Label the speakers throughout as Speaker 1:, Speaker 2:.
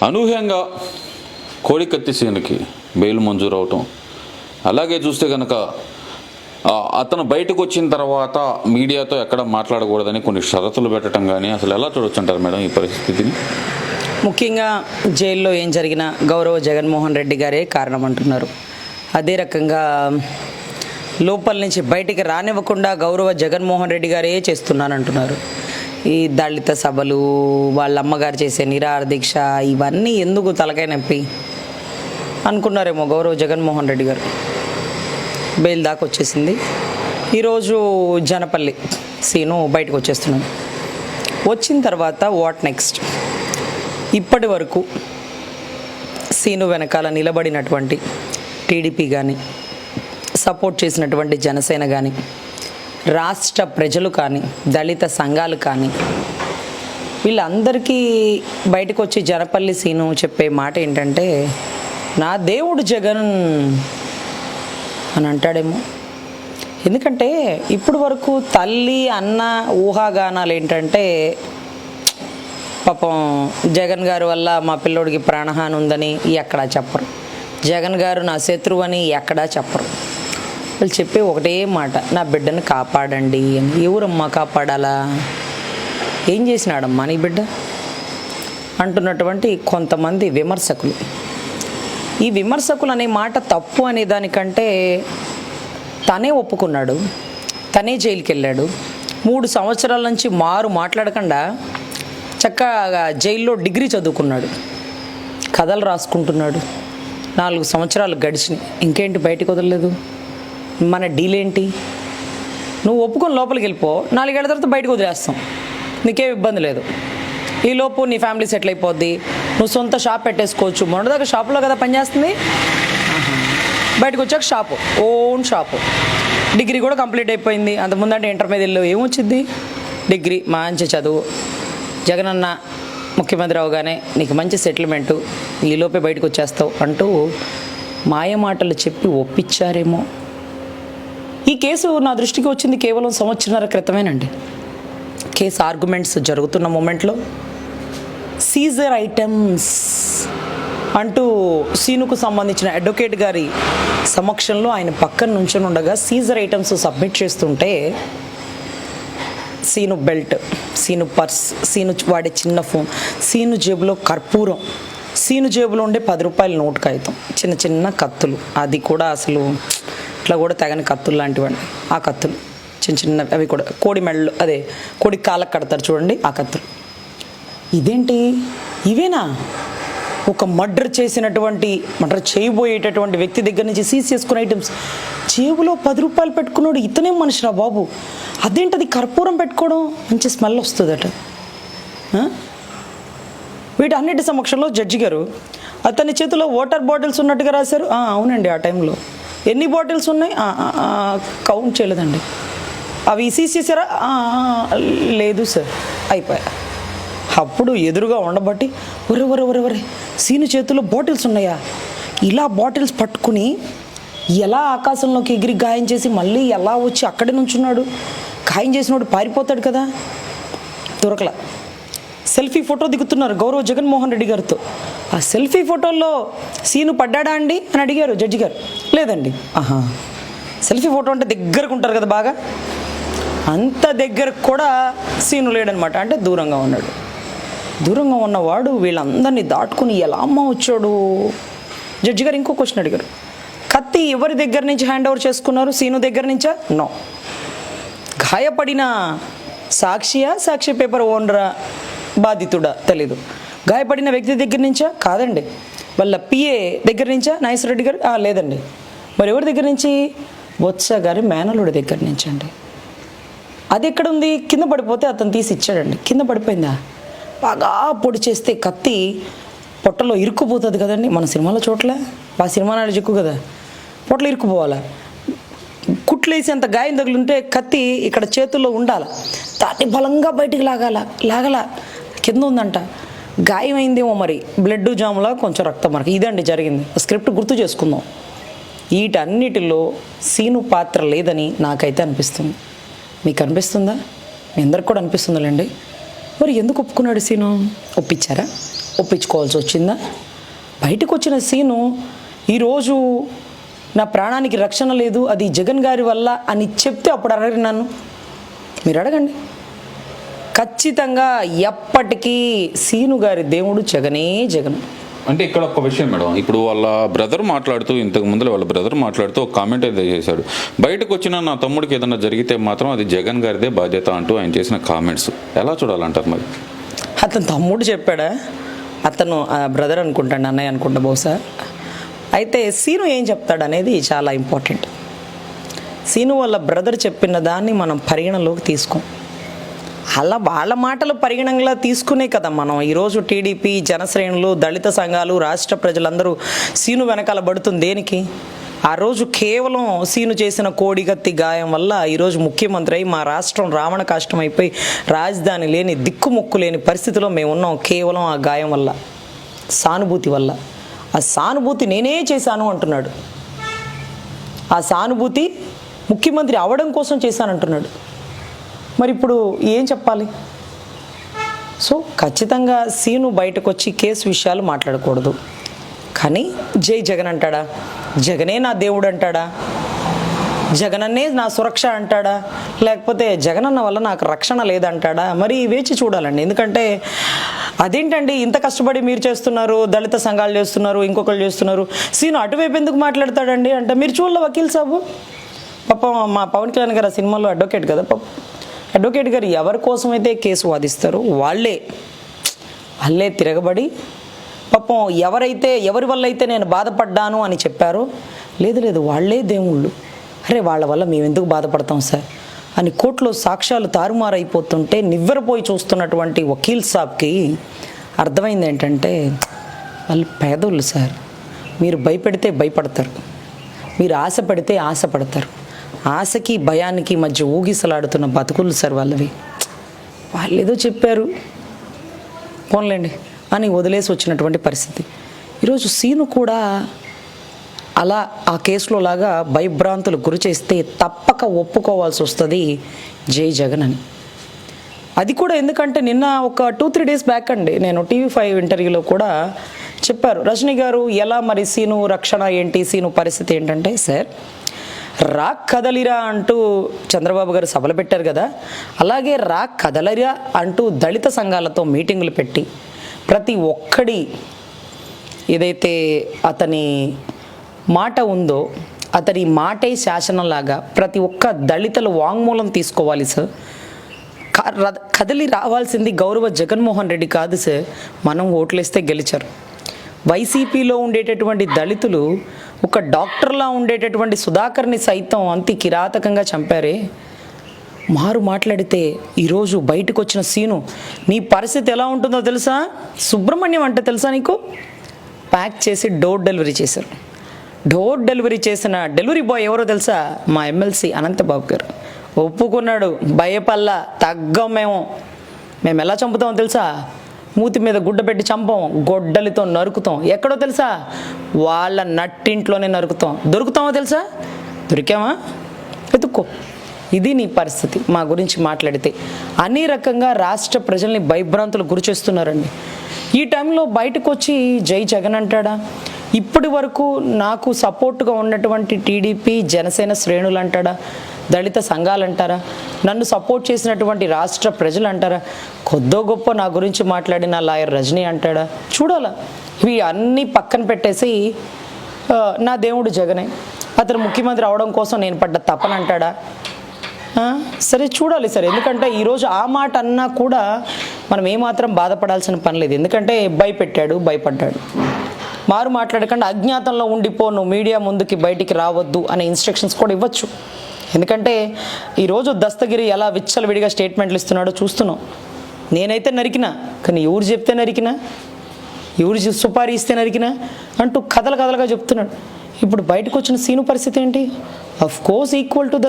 Speaker 1: అనూహ్యంగా కోడికత్తి సీన్కి బెయిల్ మంజూరు అవటం, అలాగే చూస్తే కనుక అతను బయటకు వచ్చిన తర్వాత మీడియాతో ఎక్కడ మాట్లాడకూడదని కొన్ని షరతులు పెట్టడం కానీ అసలు ఎలా చూడొచ్చు అంటారు మేడం ఈ పరిస్థితిని?
Speaker 2: ముఖ్యంగా జైల్లో ఏం జరిగినా గౌరవ జగన్మోహన్ రెడ్డి గారే కారణం అంటున్నారు. అదే రకంగా లోపల నుంచి బయటికి రానివ్వకుండా గౌరవ జగన్మోహన్ రెడ్డి గారే చేస్తున్నానంటున్నారు. ఈ దళిత సభలు, వాళ్ళ అమ్మగారు చేసే నిరాహార దీక్ష, ఇవన్నీ ఎందుకు తలకాయ నొప్పి అనుకున్నారేమో గౌరవ జగన్మోహన్ రెడ్డి గారు. బెయిల్ దాకా వచ్చేసింది. ఈరోజు జనపల్లి సీను బయటకు వచ్చేస్తున్నాం. వచ్చిన తర్వాత వాట్ నెక్స్ట్? ఇప్పటి వరకు సీను వెనకాల నిలబడినటువంటి టీడీపీ కానీ, సపోర్ట్ చేసినటువంటి జనసేన కానీ, రాష్ట్ర ప్రజలు కానీ, దళిత సంఘాలు కానీ, వీళ్ళందరికీ బయటకు వచ్చి జనపల్లి సీను చెప్పే మాట ఏంటంటే, నా దేవుడు జగన్ అని అంటాడేమో. ఎందుకంటే ఇప్పటి వరకు తల్లి అన్న ఊహాగానాలు ఏంటంటే, పాపం జగన్ గారి వల్ల మా పిల్లోడికి ప్రాణహాని ఉందని ఎక్కడా చెప్పరు, జగన్ గారు నా శత్రువు అని ఎక్కడా చెప్పరు. వాళ్ళు చెప్పే ఒకటే మాట, నా బిడ్డను కాపాడండి అని. ఎవరమ్మా కాపాడాలా? ఏం చేసినాడమ్మా నీ బిడ్డ అంటున్నటువంటి కొంతమంది విమర్శకులు. ఈ విమర్శకులు అనే మాట తప్పు అనే దానికంటే తనే ఒప్పుకున్నాడు, తనే జైలుకి వెళ్ళాడు. 3 సంవత్సరాల నుంచి మాట్లాడకుండా చక్కగా జైల్లో డిగ్రీ చదువుకున్నాడు, కథలు రాసుకుంటున్నాడు. 4 సంవత్సరాలు గడిచినాయి, ఇంకేంటి బయటకు వదలలేదు? మన డీల్ ఏంటి? నువ్వు ఒప్పుకొని లోపలికి వెళ్ళిపో, 4 ఏళ్ల తర్వాత బయటకు వదిలేస్తాం, నీకేం ఇబ్బంది లేదు. ఈలోపు నీ ఫ్యామిలీ సెటిల్ అయిపోద్ది, నువ్వు సొంత షాప్ పెట్టేసుకోవచ్చు. మొన్నదాకా షాపులో కదా పనిచేస్తుంది, బయటకు వచ్చాక షాపు, ఓన్ షాపు. డిగ్రీ కూడా కంప్లీట్ అయిపోయింది. అంతకుముందంటే ఇంటర్మీడియట్లో ఏమొచ్చింది? డిగ్రీ, మంచి చదువు. జగనన్న ముఖ్యమంత్రి అవగానే నీకు మంచి సెటిల్మెంటు, ఈలోపే బయటకు వచ్చేస్తావు అంటూ మాయమాటలు చెప్పి ఒప్పించారేమో. ఈ కేసు నా దృష్టికి వచ్చింది కేవలం 1.5 సంవత్సరాల క్రితమేనండి. కేసు ఆర్గ్యుమెంట్స్ జరుగుతున్న మూమెంట్లో సీజర్ ఐటమ్స్ అంటూ సీనుకు సంబంధించిన అడ్వకేట్ గారి సమక్షంలో ఆయన పక్కన నుంచొని ఉండగా సీజర్ ఐటమ్స్ సబ్మిట్ చేస్తుంటే, సీను బెల్ట్, సీను పర్స్, సీను వాడే చిన్న ఫోన్, సీను జేబులో కర్పూరం, సీను జేబులో ఉండే 10 రూపాయల నోటు కాగితం, చిన్న చిన్న కత్తులు, అది కూడా అసలు ఇట్లా కూడా తెగని కత్తులు లాంటివండి. ఆ కత్తులు చిన్న చిన్న, అవి కూడా కోడి మెడలు, అదే కోడి కాళ్ళకు కడతారు చూడండి, ఆ కత్తులు. ఇదేంటి? ఇవేనా? ఒక మర్డర్ చేయబోయేటటువంటి వ్యక్తి దగ్గర నుంచి సీజ్ చేసుకున్న ఐటమ్స్. జేబులో 10 రూపాయలు పెట్టుకున్నాడు, ఇతనే మనిషిరా బాబు. అదేంటది కర్పూరం పెట్టుకోవడం? మంచి స్మెల్ వస్తుందట. వీటన్నిటి సమక్షంలో జడ్జి గారు అతని చేతిలో వాటర్ బాటిల్స్ ఉన్నట్టుగా రాశారు. అవునండి, ఆ టైంలో ఎన్ని బాటిల్స్ ఉన్నాయి కౌంట్ చేయలేదండి. అవి సీజ్ చేశారా? లేదు సార్, అయిపోయా. అప్పుడు ఎదురుగా ఉండబట్టి, ఒరే సీను చేతుల్లో బాటిల్స్ ఉన్నాయా? ఇలా బాటిల్స్ పట్టుకుని ఎలా ఆకాశంలోకి ఎగిరి గాయం చేసి మళ్ళీ ఎలా వచ్చి అక్కడి నుంచున్నాడు? గాయం చేసినోడు పారిపోతాడు కదా. దొరకలా. సెల్ఫీ ఫోటో దిగుతున్నారు గౌరవ జగన్మోహన్ రెడ్డి గారితో. ఆ సెల్ఫీ ఫోటోల్లో సీను పడ్డాడా అండి అని అడిగారు జడ్జి గారు. లేదండి. సెల్ఫీ ఫోటో అంటే దగ్గరకు ఉంటారు కదా బాగా, అంత దగ్గరకు కూడా సీను లేడనమాట. అంటే దూరంగా ఉన్నాడు. దూరంగా ఉన్నవాడు వీళ్ళందరినీ దాటుకుని ఎలా అమ్మ వచ్చాడు? జడ్జి గారు ఇంకో క్వశ్చన్ అడిగారు. కత్తి ఎవరి దగ్గర నుంచి హ్యాండ్ ఓవర్ చేసుకున్నారు? సీను దగ్గర నుంచా? నో. గాయపడిన సాక్షియా, సాక్షి పేపర్ ఓనరా, బాధితుడా తెలీదు. గాయపడిన వ్యక్తి దగ్గర నుంచా? కాదండి. వాళ్ళ పిఏ దగ్గర నుంచా నాగేశ్వర రెడ్డి గారు? లేదండి. మరి ఎవరి దగ్గర నుంచి? బొత్స గారి మేనలుడి దగ్గర నుంచి అండి. అది ఎక్కడుంది? కింద పడిపోతే అతను తీసి ఇచ్చాడండి. కింద పడిపోయిందా? బాగా పొడి చేస్తే కత్తి పొట్టలో ఇరుక్కుపోతుంది కదండి. మన సినిమాలో చోట్ల, ఆ సినిమా నాడు చెక్కు కదా, పొట్టలో ఇరుక్కుపోవాలా. కుట్లేసి అంత గాయం తగులుంటే కత్తి ఇక్కడ చేతుల్లో ఉండాలి, దాన్ని బలంగా బయటికి లాగల కింద ఉందంట. గాయం అయిందేమో మరి, బ్లడ్ జాములా కొంచెం రక్తం మనకి. ఇదండి జరిగింది. స్క్రిప్ట్ గుర్తు చేసుకుందాం. వీటన్నిటిలో సీను పాత్ర లేదని నాకైతే అనిపిస్తుంది. మీకు అనిపిస్తుందా? మీ అందరికి కూడా అనిపిస్తుందిలేండి. మరి ఎందుకు ఒప్పుకున్నాడు సీను? ఒప్పించారా? ఒప్పించుకోవాల్సి వచ్చిందా? బయటకు వచ్చిన సీను ఈరోజు నా ప్రాణానికి రక్షణ లేదు, అది జగన్ గారి వల్ల అని చెప్తే అప్పుడు అడగరు నన్ను? మీరు అడగండి. ఖచ్చితంగా ఎప్పటికీ సీను గారి దేవుడు జగనే జగన్.
Speaker 1: అంటే ఇక్కడ ఒక విషయం మేడం, ఇప్పుడు వాళ్ళ బ్రదర్ మాట్లాడుతూ, ఇంతకు ముందు వాళ్ళ బ్రదర్ మాట్లాడుతూ ఒక కామెంట్ అయితే చేశాడు, బయటకు వచ్చిన నా తమ్ముడికి ఏదైనా జరిగితే మాత్రం అది జగన్ గారిదే బాధ్యత అంటూ ఆయన చేసిన కామెంట్స్ ఎలా చూడాలంటారు మరి?
Speaker 2: అతను తమ్ముడు చెప్పాడా? అతను బ్రదర్ అనుకుంటాడు, అన్నయ్య అనుకుంటా బహుశా. అయితే సీను ఏం చెప్తాడు అనేది చాలా ఇంపార్టెంట్. సీను వాళ్ళ బ్రదర్ చెప్పిన దాన్ని మనం పరిగణలోకి తీసుకోం. అలా వాళ్ళ మాటలు పరిగణనగా తీసుకునే కదా మనం ఈరోజు టీడీపీ, జనశ్రేణులు, దళిత సంఘాలు, రాష్ట్ర ప్రజలందరూ సీను వెనకాల పడుతుంది దేనికి? ఆ రోజు కేవలం సీను చేసిన కోడిగత్తి గాయం వల్ల ఈరోజు ముఖ్యమంత్రి అయి మా రాష్ట్రం రావణ కాష్టం అయిపోయి రాజధాని లేని, దిక్కుముక్కు లేని పరిస్థితిలో మేము ఉన్నాం. కేవలం ఆ గాయం వల్ల, సానుభూతి వల్ల. ఆ సానుభూతి నేనే చేశాను అంటున్నాడు. ఆ సానుభూతి ముఖ్యమంత్రి అవడం కోసం చేశానంటున్నాడు. మరి ఇప్పుడు ఏం చెప్పాలి? సో ఖచ్చితంగా సీను బయటకు వచ్చి కేసు విషయాలు మాట్లాడకూడదు. కానీ జై జగన్ అంటాడా? జగనే నా దేవుడు అంటాడా? జగనన్నే నా సురక్ష అంటాడా? లేకపోతే జగనన్న వల్ల నాకు రక్షణ లేదంటాడా? మరి వేచి చూడాలండి. ఎందుకంటే అదేంటండి, ఇంత కష్టపడి మీరు చేస్తున్నారు, దళిత సంఘాలు చేస్తున్నారు, ఇంకొకరు చేస్తున్నారు, సీను అటువైపు ఎందుకు మాట్లాడతాడండి అంటే, మీరు చూడలే వకీల్ సాబు పాపం, మా పవన్ కళ్యాణ్ గారు ఆ సినిమాలో అడ్వకేట్ కదా పాపం. అడ్వకేట్ గారు ఎవరి కోసమైతే కేసు వాదిస్తారో వాళ్ళే తిరగబడి పాపం ఎవరి వల్ల అయితే నేను బాధపడ్డాను అని చెప్పారో, లేదు వాళ్ళే దేవుళ్ళు, అరే వాళ్ళ వల్ల మేము ఎందుకు బాధపడతాం సార్ అని కోర్టులో సాక్ష్యాలు తారుమారైపోతుంటే నివ్వెరపోయి చూస్తున్నటువంటి వకీల్ సాబ్కి అర్థమైంది ఏంటంటే, వాళ్ళు పేదోళ్ళు సార్, మీరు భయపెడితే భయపడతారు, మీరు ఆశపడితే ఆశపడతారు, ఆశకి భయానికి మధ్య ఊగిసలాడుతున్న బతుకులు సార్ వాళ్ళవి. వాళ్ళు ఏదో చెప్పారు పోన్లేండి అని వదిలేసి వచ్చినటువంటి పరిస్థితి. ఈరోజు సీను కూడా అలా ఆ కేసులో లాగా భయభ్రాంతులు గురి చేస్తే తప్పక ఒప్పుకోవాల్సి వస్తుంది జై జగన్ అని. అది కూడా ఎందుకంటే నిన్న ఒక 2-3 డేస్ బ్యాక్ అండి, నేను TV5 ఇంటర్వ్యూలో కూడా చెప్పారు రజనీ గారు, ఎలా మరి సీను రక్షణ ఏంటి, సీను పరిస్థితి ఏంటంటే, సార్ రా కదలిరా అంటూ చంద్రబాబు గారు సభలు పెట్టారు కదా, అలాగే రా కదలిరా అంటూ దళిత సంఘాలతో మీటింగులు పెట్టి ప్రతి ఒక్కడి ఏదైతే అతని మాట ఉందో అతని మాటే శాసనంలాగా ప్రతి ఒక్క దళితుల వాంగ్మూలం తీసుకోవాలి సార్. కదిలి రావాల్సింది గౌరవ జగన్మోహన్ రెడ్డి కాదు సార్, మనం ఓట్లేస్తే గెలిచారు. వైసీపీలో ఉండేటటువంటి దళితులు ఒక డాక్టర్లా ఉండేటటువంటి సుధాకర్ని సైతం అంతి కిరాతకంగా చంపారే. మారు మాట్లాడితే ఈరోజు బయటకు వచ్చిన సీను, నీ పరిస్థితి ఎలా ఉంటుందో తెలుసా? సుబ్రహ్మణ్యం అంటే తెలుసా నీకు? ప్యాక్ చేసి డోర్ డెలివరీ చేశారు. డోర్ డెలివరీ చేసిన డెలివరీ బాయ్ ఎవరో తెలుసా? మా ఎమ్మెల్సీ అనంతబాబు గారు. ఒప్పుకున్నాడు, భయపల్లా, తగ్గం మేము ఎలా చంపుతామో తెలుసా? మూతి మీద గుడ్డ పెట్టి చంపం, గొడ్డలితో నరుకుతాం. ఎక్కడో తెలుసా? వాళ్ళ నట్టింట్లోనే నరుకుతాం. దొరుకుతామో తెలుసా? దొరికామా? వెతుక్కో. ఇది నీ పరిస్థితి మా గురించి మాట్లాడితే. అన్ని రకంగా రాష్ట్ర ప్రజల్ని భయభ్రాంతులు గురి చేస్తున్నారండి. ఈ టైంలో బయటకు వచ్చి జై జగన్ అంటాడా? ఇప్పటి వరకు నాకు సపోర్ట్గా ఉన్నటువంటి టీడీపీ, జనసేన శ్రేణులు అంటాడా? దళిత సంఘాలు అంటారా? నన్ను సపోర్ట్ చేసినటువంటి రాష్ట్ర ప్రజలు అంటారా? కొద్దో గొప్ప నా గురించి మాట్లాడిన లాయర్ రజనీ అంటాడా? చూడాలా. ఇవి అన్నీ పక్కన పెట్టేసి నా దేవుడు జగనే, అతను ముఖ్యమంత్రి అవడం కోసం నేను పడ్డ తపన అంటాడా? సరే చూడాలి సార్. ఎందుకంటే ఈరోజు ఆ మాట అన్నా కూడా మనం ఏమాత్రం బాధపడాల్సిన పని లేదు. ఎందుకంటే భయపడ్డాడు. మారు మాట్లాడకుండా అజ్ఞాతంలో ఉండిపో, నువ్వు మీడియా ముందుకి బయటికి రావద్దు అనే ఇన్స్ట్రక్షన్స్ కూడా ఇవ్వచ్చు. ఎందుకంటే ఈరోజు దస్తగిరి ఎలా విచ్చలవిడిగా స్టేట్మెంట్లు ఇస్తున్నాడో చూస్తున్నాం. నేనైతే నరికినా, కానీ ఎవరు చెప్తే నరికినా, ఎవరు సుపారీ ఇస్తే నరికినా అంటూ కథలుగా చెప్తున్నాడు. ఇప్పుడు బయటకు వచ్చిన సీను పరిస్థితి ఏంటి? అఫ్ కోర్స్ ఈక్వల్ టు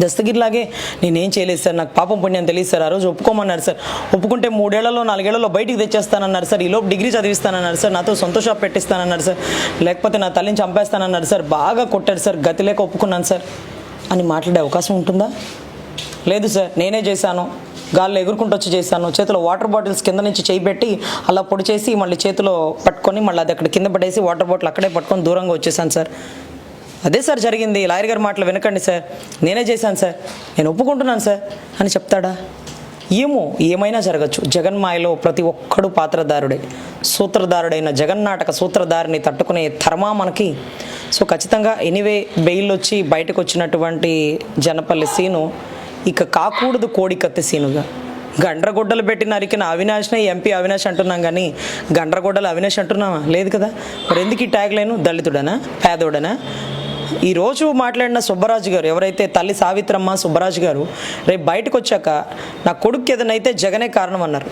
Speaker 2: దస్తగిరిలాగే నేనేం చేయలేదు సార్, నాకు పాపం పుణ్యం తెలియదు సార్, ఆ రోజు ఒప్పుకోమన్నారు సార్, ఒప్పుకుంటే 3 ఏళ్లలో 4 ఏళ్లలో బయటికి తెచ్చేస్తానన్నారు సార్, ఈలోపు డిగ్రీ చదివిస్తానన్నారు సార్, నాతో సొంత షాప్ పెట్టిస్తానన్నారు సార్, లేకపోతే నా తల్లిని చంపేస్తానన్నారు సార్, బాగా కొట్టాడు సార్, గతి లేక ఒప్పుకున్నాను సార్ అని మాట్లాడే అవకాశం ఉంటుందా? లేదు సార్, నేనే చేశాను, గాల్లో ఎగురుకుంటూ వచ్చి చేశాను, చేతిలో వాటర్ బాటిల్స్ కింద నుంచి చేయి పెట్టి అలా పొడి చేసి మళ్ళీ చేతిలో పట్టుకొని మళ్ళీ అది అక్కడ కింద పడేసి వాటర్ బాటిల్ అక్కడే పట్టుకొని దూరంగా వచ్చేసాను సార్. అదే సార్ జరిగింది. లాయర్ గారి మాటలు వినకండి సార్, నేనే చేశాను సార్, నేను ఒప్పుకుంటున్నాను సార్ అని చెప్తాడా? ఏమో, ఏమైనా జరగచ్చు. జగన్మాయలో ప్రతి ఒక్కడు పాత్రధారుడే. సూత్రధారుడైన జగన్నాటక సూత్రధారిని తట్టుకునే ధర్మా మనకి. సో ఖచ్చితంగా ఎనీవే బెయిల్ వచ్చి బయటకు వచ్చినటువంటి జనపల్లి సీను ఇక కాకూడదు కోడికత్తి సీనుగా. గండ్రగొడ్డలు పెట్టి నరికిన అవినాష్నే ఎంపీ అవినాష్ అంటున్నాం, కానీ గండ్రగొడ్డలు అవినాష్ అంటున్నామా? లేదు కదా. మరి ఎందుకు ఈ ట్యాగ్ లైను? దళితుడనా, పేదోడనా? ఈరోజు మాట్లాడిన సుబ్బరాజు గారు, ఎవరైతే తల్లి సావిత్రమ్మ సుబ్బరాజు గారు, రేపు బయటకు వచ్చాక నా కొడుకు ఏదైతే జగనే కారణం అన్నారు.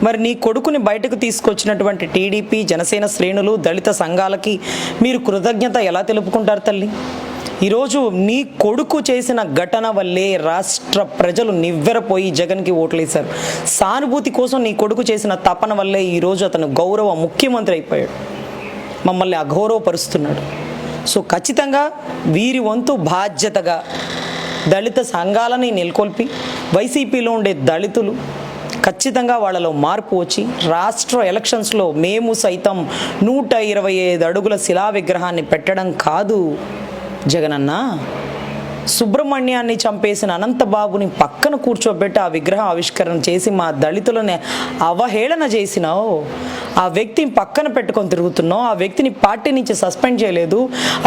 Speaker 2: మరి నీ కొడుకుని బయటకు తీసుకొచ్చినటువంటి టీడీపీ జనసేన శ్రేణులు దళిత సంఘాలకి మీరు కృతజ్ఞత ఎలా తెలుపుకుంటారు తల్లి? ఈరోజు నీ కొడుకు చేసిన ఘటన వల్లే రాష్ట్ర ప్రజలు నివ్వెరపోయి జగన్కి ఓట్లేశారు. సానుభూతి కోసం నీ కొడుకు చేసిన తపన వల్లే ఈరోజు అతను గౌరవ ముఖ్యమంత్రి అయిపోయాడు, మమ్మల్ని అగౌరవపరుస్తున్నాడు. సో ఖచ్చితంగా వీరి వంతు బాధ్యతగా దళిత సంఘాలని నెలకొల్పి వైసీపీలో ఉండే దళితులు ఖచ్చితంగా వాళ్ళలో మార్పు వచ్చి రాష్ట్ర ఎలక్షన్స్లో మేము సైతం 125 అడుగుల శిలా విగ్రహాన్ని పెట్టడం కాదు జగనన్న, సుబ్రహ్మణ్యాన్ని చంపేసిన అనంతబాబుని పక్కన కూర్చోబెట్టి ఆ విగ్రహ ఆవిష్కరణ చేసి మా దళితులని అవహేళన చేసినావు. ఆ వ్యక్తిని పక్కన పెట్టుకొని తిరుగుతున్నావు. ఆ వ్యక్తిని పార్టీ నుంచి సస్పెండ్ చేయలేదు,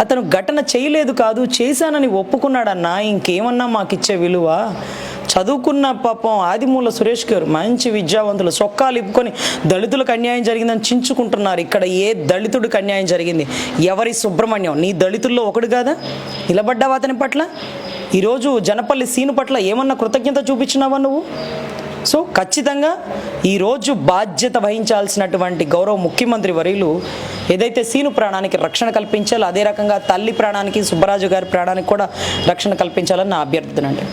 Speaker 2: అతను ఘటన చేయలేదు కాదు చేశానని ఒప్పుకున్నాడన్నా. ఇంకేమన్నా మాకు ఇచ్చే విలువ? చదువుకున్న పాపం ఆదిమూల సురేష్ గారు మంచి విద్యావంతులు, సొక్కాలు ఇప్పుకొని దళితులకు అన్యాయం జరిగిందని చించుకుంటున్నారు. ఇక్కడ ఏ దళితుడికి అన్యాయం జరిగింది? ఎవరి సుబ్రహ్మణ్యం? నీ దళితుల్లో ఒకడు కాదా? నిలబడ్డావా అతని పట్ల? ఈరోజు జనపల్లి సీను పట్ల ఏమన్నా కృతజ్ఞత చూపించినావా నువ్వు? సో ఖచ్చితంగా ఈరోజు బాధ్యత వహించాల్సినటువంటి గౌరవ ముఖ్యమంత్రి వర్యులు ఏదైతే సీను ప్రాణానికి రక్షణ కల్పించాలో అదే రకంగా తల్లి ప్రాణానికి సుబ్బరాజు గారి ప్రాణానికి కూడా రక్షణ కల్పించాలని నా అభ్యర్థన అండి.